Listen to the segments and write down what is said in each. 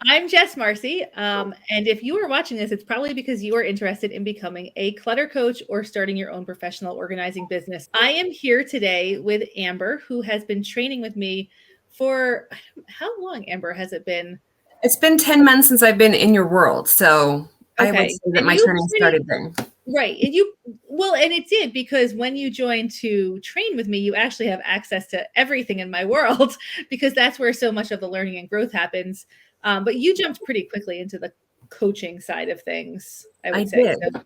I'm Jess Marcy. And if you are watching this, it's probably because you are interested in becoming a clutter coach or starting your own professional organizing business. I am here today with Amber, who has been training with me for how long, Amber, has it been? It's been 10 months since I've been in your world, so I would Okay. say that And my you training pretty started then. right. And it did because when you joined to train with me, you actually have access to everything in my world because that's where so much of the learning and growth happens. But you jumped pretty quickly into the coaching side of things, I I would say. did. So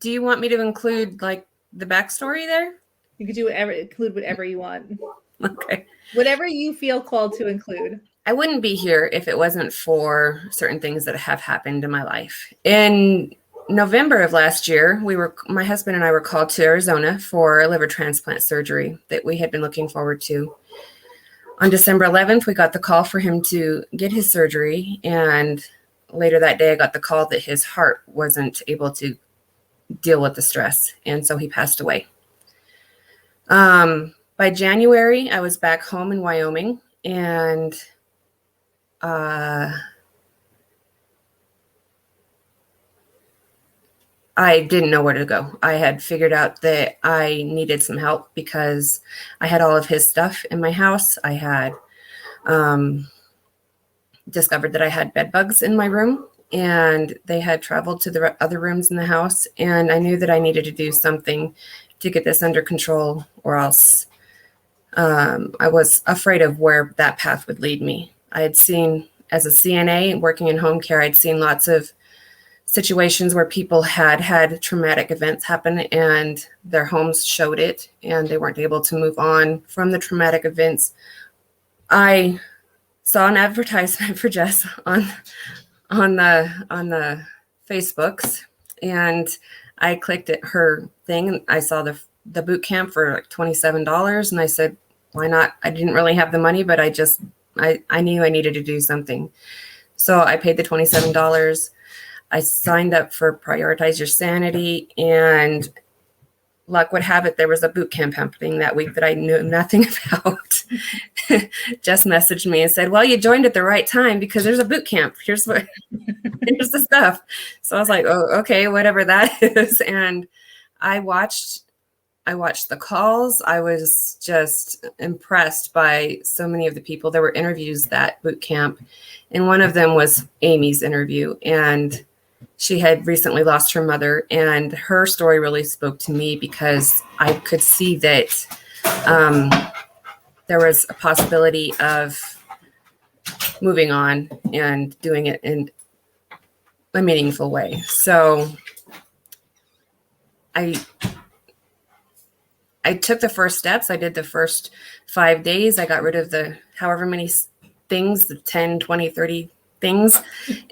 Do you want me to include like the backstory there? you could do whatever, include whatever you want, Okay. whatever you feel called to include. I wouldn't be here if it wasn't for certain things that have happened in my life. In November of last year, my husband and I were called to Arizona for a liver transplant surgery that we had been looking forward to. On December 11th, we got the call for him to get his surgery, and later that day, I got the call that his heart wasn't able to deal with the stress, and so he passed away. By January, I was back home in Wyoming, and I didn't know where to go. I had figured out that I needed some help because I had all of his stuff in my house. I had discovered that I had bed bugs in my room, and they had traveled to the other rooms in the house. And I knew that I needed to do something to get this under control, or else I was afraid of where that path would lead me. I had seen, as a CNA working in home care, I'd seen lots of situations where people had traumatic events happen and their homes showed it and they weren't able to move on from the traumatic events. I saw an advertisement for Jess on the Facebooks, and I clicked at her thing and I saw the boot camp for like $27, and I said, why not? I didn't really have the money, but I knew I needed to do something. So I paid the $27. I signed up for Prioritize Your Sanity, and luck would have it, there was a boot camp happening that week that I knew nothing about. Just messaged me and said, well, you joined at the right time because there's a boot camp. Here's the stuff. So I was like, oh, okay, whatever that is. And I watched the calls. I was just impressed by so many of the people. There were interviews that boot camp, and one of them was Amy's interview, and she had recently lost her mother, and her story really spoke to me because I could see that there was a possibility of moving on and doing it in a meaningful way. So I took the first steps. I did the first 5 days. I got rid of the however many things, the 10, 20, 30 things.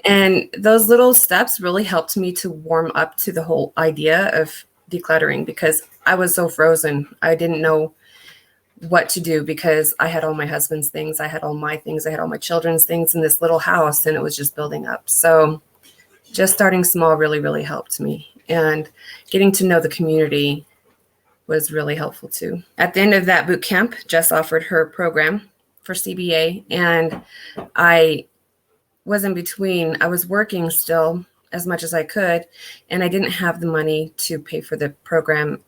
And those little steps really helped me to warm up to the whole idea of decluttering because I was so frozen. I didn't know what to do because I had all my husband's things. I had all my things. I had all my children's things in this little house, and it was just building up. So just starting small really, really helped me. And getting to know the community was really helpful too. At the end of that boot camp, Jess offered her program for CBA, and I was in between. I was working still as much as I could, and I didn't have the money to pay for the program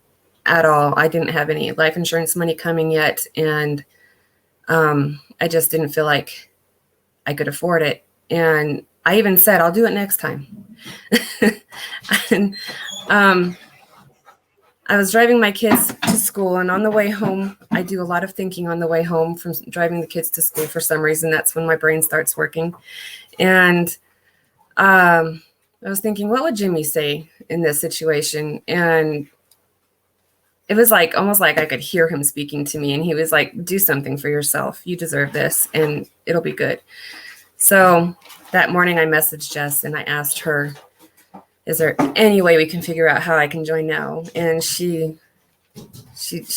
at all. I didn't have any life insurance money coming yet, and I just didn't feel like I could afford it. And I even said, I'll do it next time. And I was driving my kids to school, and on the way home, I do a lot of thinking on the way home from driving the kids to school. For some reason, that's when my brain starts working. And I was thinking, what would Jimmy say in this situation? And it was like almost like I could hear him speaking to me, and he was like, do something for yourself. You deserve this, and it'll be good. So that morning I messaged Jess and I asked her, is there any way we can figure out how I can join now? And she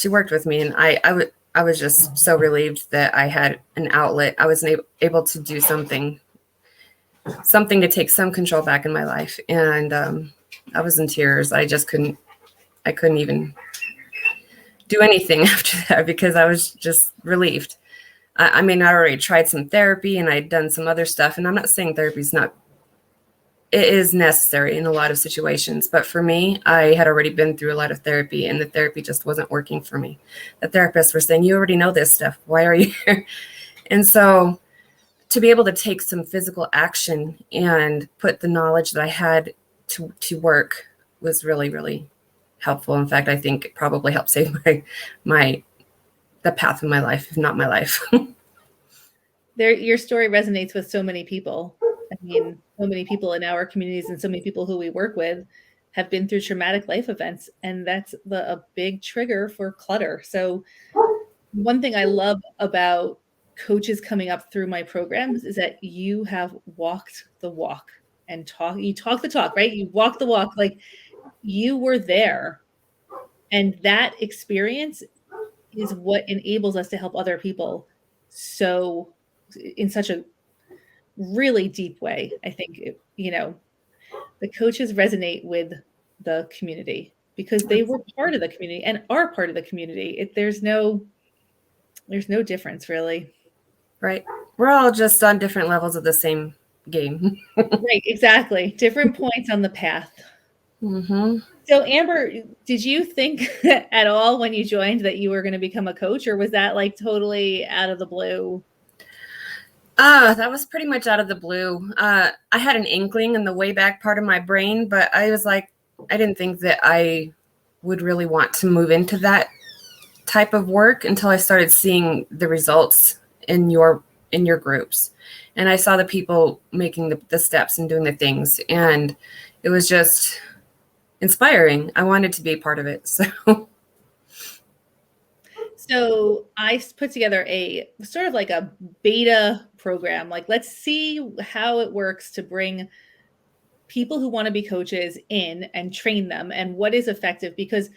worked with me, and I was just so relieved that I had an outlet. I was able to do something to take some control back in my life. And I was in tears. I couldn't even do anything after that because I was just relieved. I mean, I already tried some therapy and I'd done some other stuff, and I'm not saying therapy's not, it is necessary in a lot of situations. But for me, I had already been through a lot of therapy, and the therapy just wasn't working for me. The therapists were saying, you already know this stuff. Why are you here? And so to be able to take some physical action and put the knowledge that I had to work was really, really helpful. In fact, I think it probably helped save the path of my life, if not my life. Your story resonates with so many people. I mean, so many people in our communities and so many people who we work with have been through traumatic life events, and that's a big trigger for clutter. So one thing I love about coaches coming up through my programs is that you have walked the walk and you talk the talk, right? You walk the walk, like you were there. And that experience is what enables us to help other people so in such a really deep way. I think, the coaches resonate with the community because they were part of the community and are part of the community. There's no difference really. Right. We're all just on different levels of the same game. Right, exactly. Different points on the path. Mm-hmm. So Amber, did you think at all when you joined that you were going to become a coach, or was that like totally out of the blue? That was pretty much out of the blue. I had an inkling in the way back part of my brain, but I was like, I didn't think that I would really want to move into that type of work until I started seeing the results in your groups. And I saw the people making the steps and doing the things. And it was just inspiring. I wanted to be a part of it. So I put together a sort of like a beta program. Like, let's see how it works to bring people who want to be coaches in and train them and what is effective. Because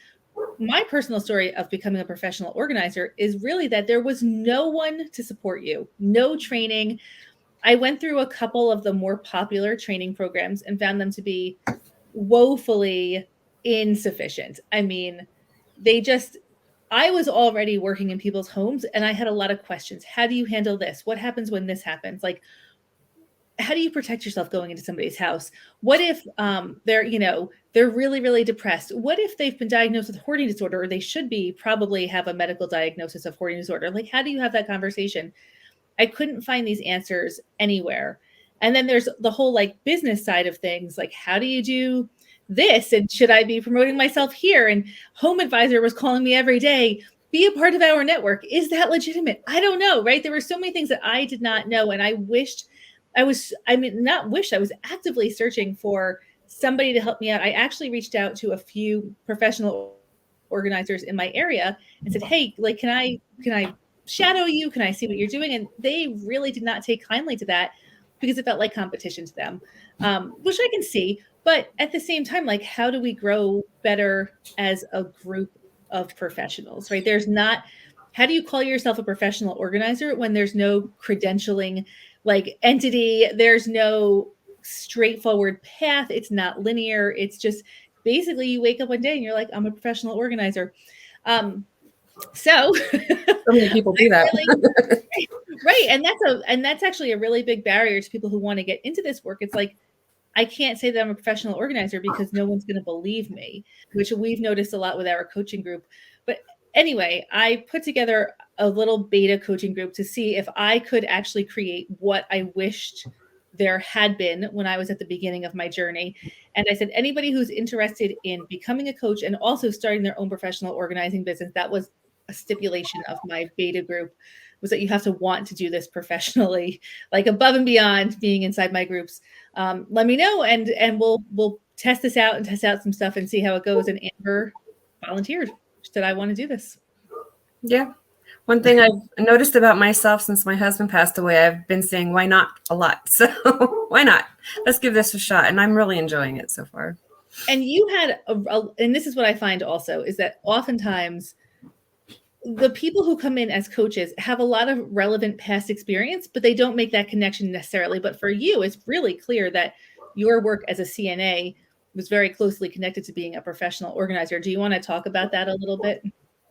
my personal story of becoming a professional organizer is really that there was no one to support you, no training. I went through a couple of the more popular training programs and found them to be woefully insufficient. I mean, I was already working in people's homes and I had a lot of questions. How do you handle this? What happens when this happens? Like, how do you protect yourself going into somebody's house? What if they're really, really depressed? What if they've been diagnosed with hoarding disorder, or they should probably have a medical diagnosis of hoarding disorder? Like, how do you have that conversation? I couldn't find these answers anywhere. And then there's the whole like business side of things. Like, how do you do this? And should I be promoting myself here? And Home Advisor was calling me every day, be a part of our network. Is that legitimate? I don't know, right? There were so many things that I did not know. And I was actively searching for somebody to help me out. I actually reached out to a few professional organizers in my area and said, hey, like, can I shadow you? Can I see what you're doing? And they really did not take kindly to that because it felt like competition to them, which I can see. But at the same time, like, how do we grow better as a group of professionals, right? How do you call yourself a professional organizer when there's no credentialing like entity? There's no straightforward path. It's not linear. It's just basically you wake up one day and you're like, I'm a professional organizer. So many people do that. Right. And that's actually a really big barrier to people who want to get into this work. It's like, I can't say that I'm a professional organizer because no one's going to believe me, which we've noticed a lot with our coaching group. But anyway, I put together a little beta coaching group to see if I could actually create what I wished there had been when I was at the beginning of my journey. And I said, anybody who's interested in becoming a coach and also starting their own professional organizing business, that was a stipulation of my beta group, was that you have to want to do this professionally, like above and beyond being inside my groups. Let me know, and we'll test this out and test out some stuff and see how it goes. And Amber volunteered. She said, I want to do this. Yeah. One thing I've noticed about myself since my husband passed away, I've been saying, why not a lot? So why not? Let's give this a shot. And I'm really enjoying it so far. And you had, and this is what I find also, is that oftentimes the people who come in as coaches have a lot of relevant past experience, but they don't make that connection necessarily. But for you, it's really clear that your work as a CNA was very closely connected to being a professional organizer. Do you want to talk about that a little bit?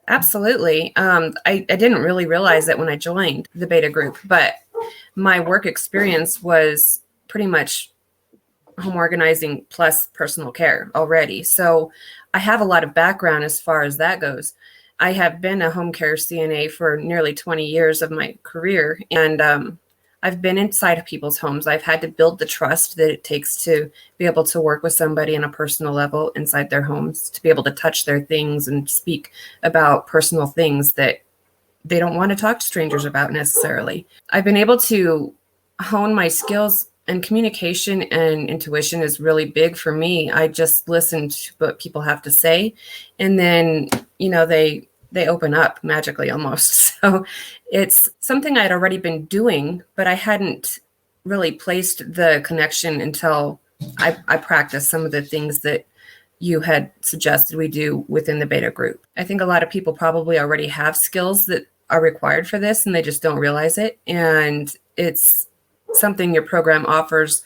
Absolutely. I didn't really realize that when I joined the beta group, but my work experience was pretty much home organizing plus personal care already. So I have a lot of background as far as that goes. I have been a home care CNA for nearly 20 years of my career, and I've been inside of people's homes. I've had to build the trust that it takes to be able to work with somebody on a personal level inside their homes, to be able to touch their things and speak about personal things that they don't want to talk to strangers about necessarily. I've been able to hone my skills, and communication and intuition is really big for me. I just listen to what people have to say, and then, they open up magically almost. So it's something I'd already been doing, but I hadn't really placed the connection until I practiced some of the things that you had suggested we do within the beta group. I think a lot of people probably already have skills that are required for this, and they just don't realize it. And it's something your program offers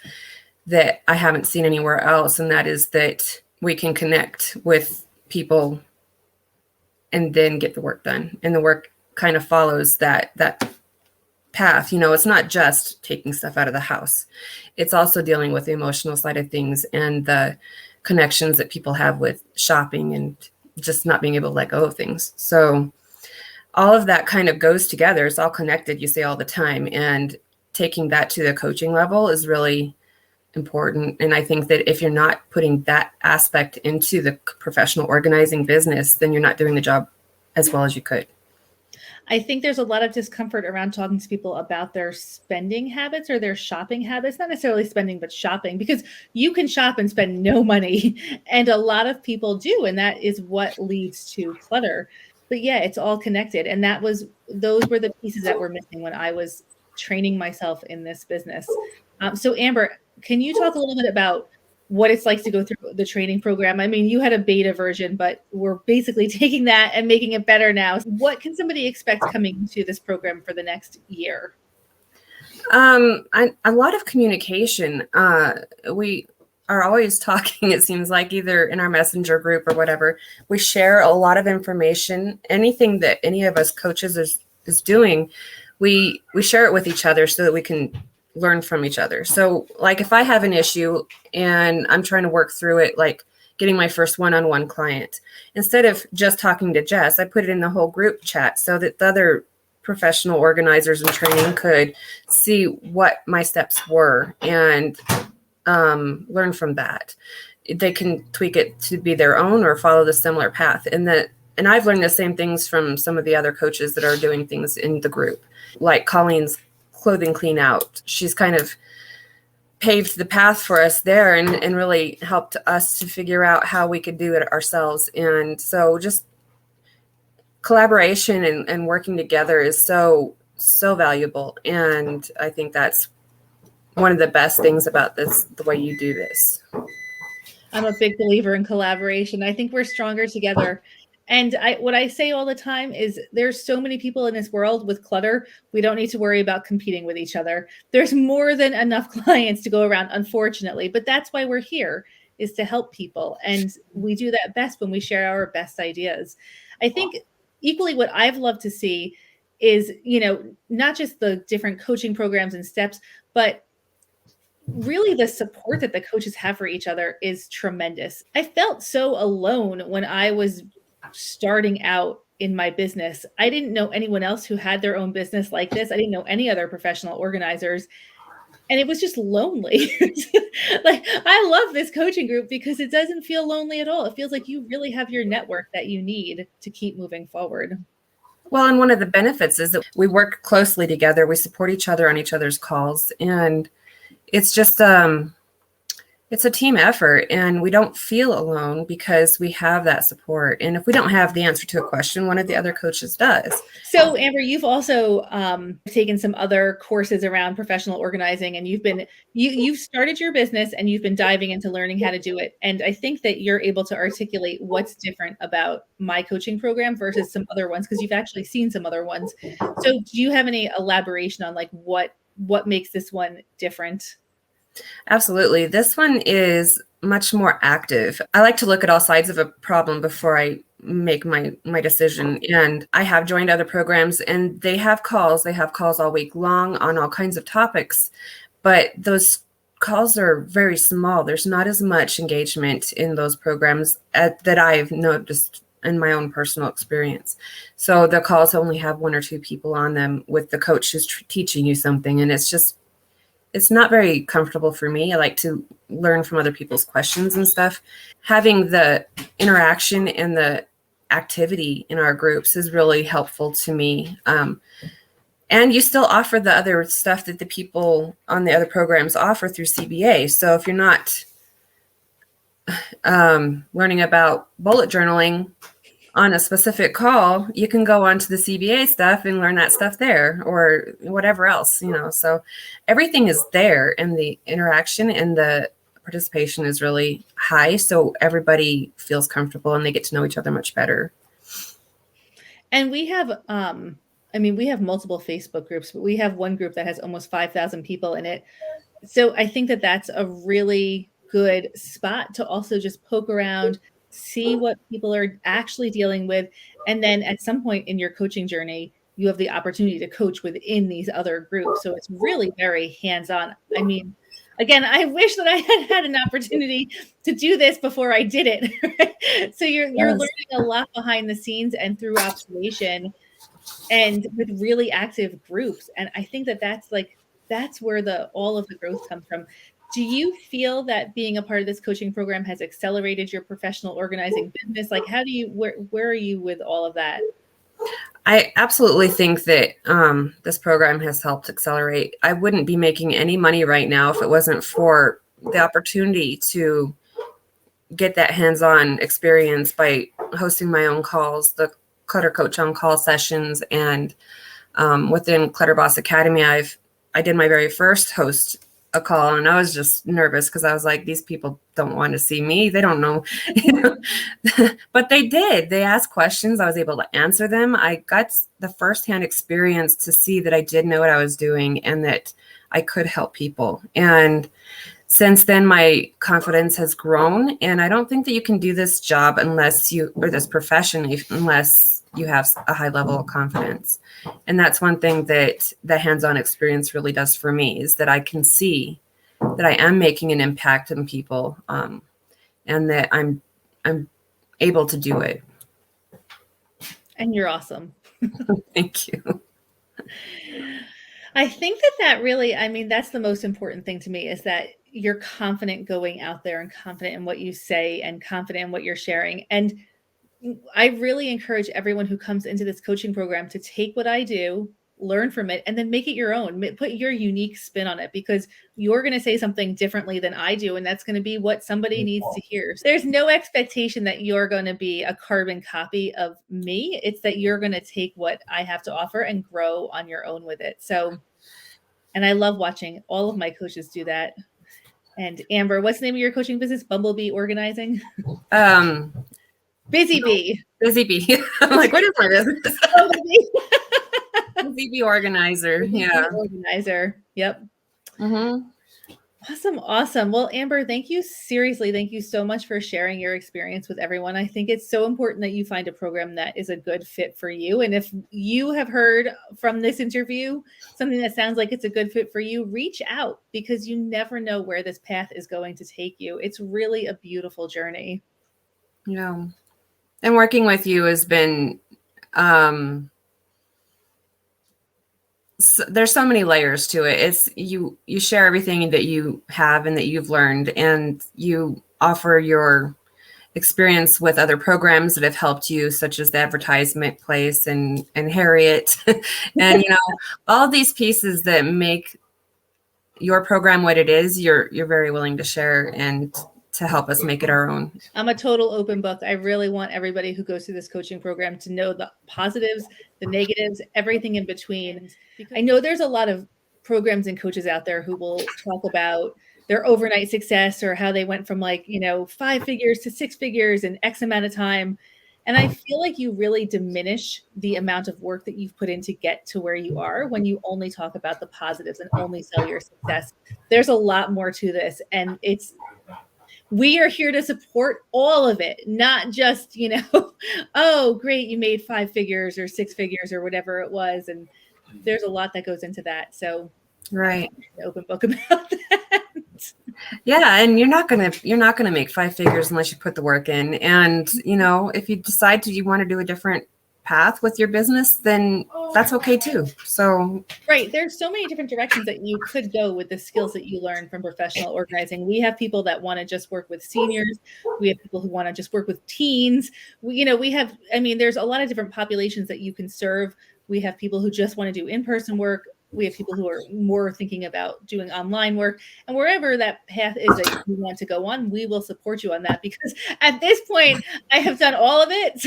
that I haven't seen anywhere else, and that is that we can connect with people and then get the work done. And the work kind of follows that path. It's not just taking stuff out of the house. It's also dealing with the emotional side of things and the connections that people have with shopping and just not being able to let go of things. So all of that kind of goes together. It's all connected, you say all the time. And taking that to the coaching level is really important. And I think that if you're not putting that aspect into the professional organizing business, then you're not doing the job as well as you could. I think there's a lot of discomfort around talking to people about their spending habits or their shopping habits, not necessarily spending, but shopping, because you can shop and spend no money. And a lot of people do. And that is what leads to clutter. But yeah, it's all connected. And those were the pieces that were missing when I was training myself in this business. So Amber, can you talk a little bit about what it's like to go through the training program? I mean, you had a beta version, but we're basically taking that and making it better now. What can somebody expect coming to this program for the next year? A lot of communication. We are always talking, it seems like, either in our messenger group or whatever. We share a lot of information. Anything that any of us coaches is doing, we share it with each other so that we can learn from each other. So like if I have an issue and I'm trying to work through it, like getting my first one-on-one client, instead of just talking to Jess, I put it in the whole group chat so that the other professional organizers in training could see what my steps were and learn from that. They can tweak it to be their own or follow the similar path. And I've learned the same things from some of the other coaches that are doing things in the group, like Colleen's clothing clean out. She's kind of paved the path for us there and really helped us to figure out how we could do it ourselves. And so just collaboration and working together is so valuable. And I think that's one of the best things about this, the way you do this. I'm a big believer in collaboration. I think we're stronger together. And what I say all the time is there's so many people in this world with clutter. We don't need to worry about competing with each other. There's more than enough clients to go around, unfortunately. But that's why we're here, is to help people. And we do that best when we share our best ideas. I think equally what I've loved to see is, not just the different coaching programs and steps, but really the support that the coaches have for each other is tremendous. I felt so alone when I was starting out in my business. I didn't know anyone else who had their own business like this. I didn't know any other professional organizers. And it was just lonely. Like, I love this coaching group because it doesn't feel lonely at all. It feels like you really have your network that you need to keep moving forward. Well, and one of the benefits is that we work closely together. We support each other on each other's calls. And it's just, it's a team effort, and we don't feel alone because we have that support. And if we don't have the answer to a question, one of the other coaches does. So Amber, you've also taken some other courses around professional organizing, and you've started your business and you've been diving into learning how to do it. And I think that you're able to articulate what's different about my coaching program versus some other ones, because you've actually seen some other ones. So do you have any elaboration on like what makes this one different? Absolutely. This one is much more active. I like to look at all sides of a problem before I make my decision. And I have joined other programs, and they have calls all week long on all kinds of topics, but those calls are very small. There's not as much engagement in those programs that I've noticed in my own personal experience. So the calls only have one or two people on them with the coach who's teaching you something, and it's not very comfortable for me. I like to learn from other people's questions and stuff. Having the interaction and the activity in our groups is really helpful to me. And you still offer the other stuff that the people on the other programs offer through CBA. So if you're not learning about bullet journaling on a specific call, you can go on to the CBA stuff and learn that stuff there, or whatever else, so everything is there, and the interaction and the participation is really high. So everybody feels comfortable and they get to know each other much better. And we have, we have multiple Facebook groups, but we have one group that has almost 5,000 people in it. So I think that that's a really good spot to also just poke around, see what people are actually dealing with. And then at some point in your coaching journey, you have the opportunity to coach within these other groups. So it's really very hands-on. I mean, again, I wish that I had an opportunity to do this before I did it. Right? So you're learning a lot behind the scenes and through observation and with really active groups. And I think that that's where all of the growth comes from. Do you feel that being a part of this coaching program has accelerated your professional organizing business? Like, where are you with all of that? I absolutely think that this program has helped accelerate. I wouldn't be making any money right now if it wasn't for the opportunity to get that hands-on experience by hosting my own calls, the Clutter Coach on Call sessions, and within Clutter Boss Academy, I did my very first host a call, and I was just nervous because I was like, these people don't want to see me. They don't know, but they did. They asked questions. I was able to answer them. I got the firsthand experience to see that I did know what I was doing and that I could help people. And since then, my confidence has grown. And I don't think that you can do this job or this profession, unless you have a high level of confidence. And that's one thing that the hands-on experience really does for me, is that I can see that I am making an impact on people, and that I'm able to do it. And you're awesome. Thank you. I think that really, that's the most important thing to me, is that you're confident going out there and confident in what you say and confident in what you're sharing. And I really encourage everyone who comes into this coaching program to take what I do, learn from it, and then make it your own. Put your unique spin on it, because you're going to say something differently than I do, and that's going to be what somebody needs to hear. So there's no expectation that you're going to be a carbon copy of me. It's that you're going to take what I have to offer and grow on your own with it. So, and I love watching all of my coaches do that. And Amber, what's the name of your coaching business? Bumblebee Organizing? Busy Bee. Busy Bee. I'm like, what is my business? Busy Bee Organizer. Yeah. Organizer. Yep. Mm-hmm. Awesome. Well, Amber, thank you. Seriously, thank you so much for sharing your experience with everyone. I think it's so important that you find a program that is a good fit for you. And if you have heard from this interview something that sounds like it's a good fit for you, reach out, because you never know where this path is going to take you. It's really a beautiful journey. Yeah. And working with you has been, there's so many layers to it. It's you share everything that you have and that you've learned, and you offer your experience with other programs that have helped you, such as the Advertisement Place and Harriet, and all of these pieces that make your program what it is. You're very willing to share and to help us make it our own. I'm a total open book. I really want everybody who goes through this coaching program to know the positives, the negatives, everything in between. I know there's a lot of programs and coaches out there who will talk about their overnight success, or how they went from 5 figures to 6 figures in X amount of time. And I feel like you really diminish the amount of work that you've put in to get to where you are when you only talk about the positives and only sell your success. There's a lot more to this. And we are here to support all of it, not just, oh, great, you made 5 figures or 6 figures or whatever it was. And there's a lot that goes into that. So Right. Open book about that. Yeah, and you're not gonna make 5 figures unless you put the work in. And if you decide you want to do a different path with your business, then that's okay too. So right, there's so many different directions that you could go with the skills that you learn from professional organizing. We have people that want to just work with seniors. We have people who want to just work with teens. There's a lot of different populations that you can serve. We have people who just want to do in-person work. We have people who are more thinking about doing online work, and wherever that path is that you want to go on, we will support you on that, because at this point I have done all of it.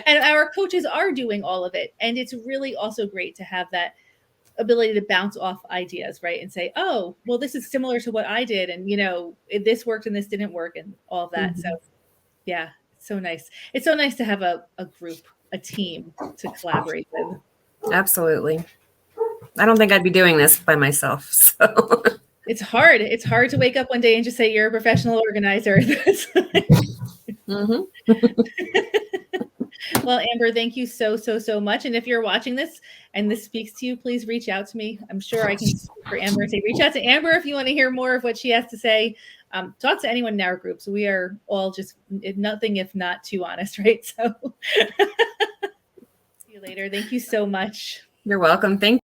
And our coaches are doing all of it. And it's really also great to have that ability to bounce off ideas, right? And say, oh, well, this is similar to what I did. And, this worked and this didn't work and all of that. Mm-hmm. So yeah, it's so nice. It's so nice to have a group, a team to collaborate with. Absolutely. I don't think I'd be doing this by myself. So it's hard. It's hard to wake up one day and just say you're a professional organizer. Mm-hmm. Well, Amber, thank you so much. And if you're watching this and this speaks to you, please reach out to me. I'm sure I can speak for Amber and say, reach out to Amber if you want to hear more of what she has to say. Talk to anyone in our group. So we are all just nothing if not too honest, right? So see you later. Thank you so much. You're welcome. Thank